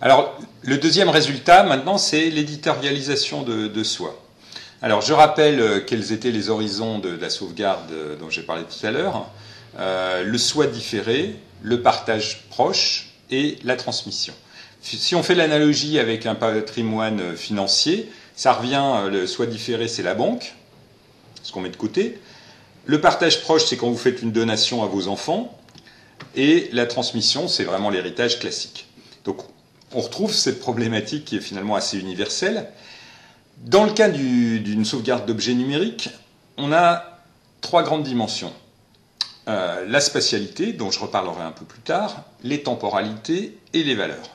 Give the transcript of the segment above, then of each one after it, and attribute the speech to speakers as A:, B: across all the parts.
A: Alors, le deuxième résultat, maintenant, c'est l'éditorialisation de soi. Alors, je rappelle quels étaient les horizons de la sauvegarde dont j'ai parlé tout à l'heure. Le soi différé, le partage proche et la transmission. Si on fait l'analogie avec un patrimoine financier, ça revient, le soi différé, c'est la banque, ce qu'on met de côté. Le partage proche, c'est quand vous faites une donation à vos enfants. Et la transmission, c'est vraiment l'héritage classique. Donc, on retrouve cette problématique qui est finalement assez universelle. Dans le cas d'une sauvegarde d'objets numériques, on a trois grandes dimensions. La spatialité, dont je reparlerai un peu plus tard, les temporalités et les valeurs.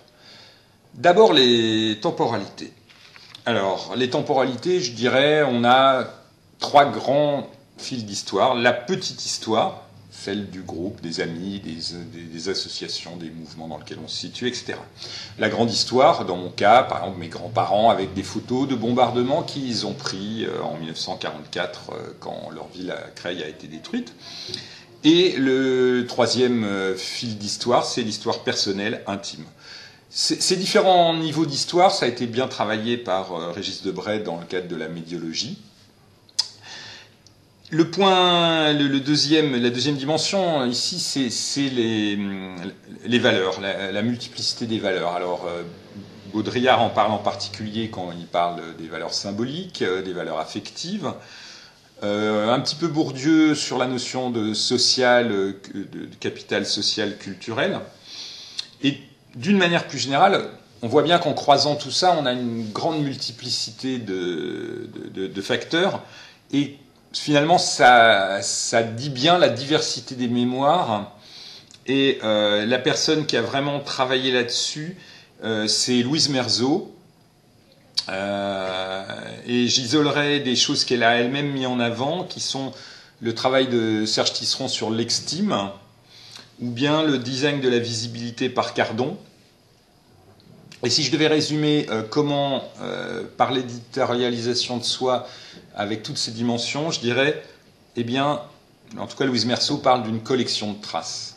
A: D'abord, les temporalités. Alors, les temporalités, je dirais, on a trois grands fils d'histoire. La petite histoire, celle du groupe, des amis, des associations, des mouvements dans lesquels on se situe, etc. La grande histoire, dans mon cas, par exemple mes grands-parents avec des photos de bombardements qu'ils ont pris en 1944 quand leur ville à Creil a été détruite. Et le troisième fil d'histoire, c'est l'histoire personnelle, intime. Ces différents niveaux d'histoire, ça a été bien travaillé par Régis Debray dans le cadre de la médiologie. La deuxième dimension ici, c'est les valeurs, la multiplicité des valeurs. Alors, Baudrillard en parle en particulier quand il parle des valeurs symboliques, des valeurs affectives. Un petit peu Bourdieu sur la notion de social, de capital social culturel. Et d'une manière plus générale, on voit bien qu'en croisant tout ça, on a une grande multiplicité de facteurs. Et finalement, ça dit bien la diversité des mémoires. Et la personne qui a vraiment travaillé là-dessus, c'est Louise Meursault. Et j'isolerai des choses qu'elle a elle-même mis en avant, qui sont le travail de Serge Tisseron sur l'estime, ou bien le design de la visibilité par Cardon. Et si je devais résumer comment par l'éditorialisation de soi, avec toutes ces dimensions, je dirais, eh bien, en tout cas, Louise Meursault parle d'une collection de traces.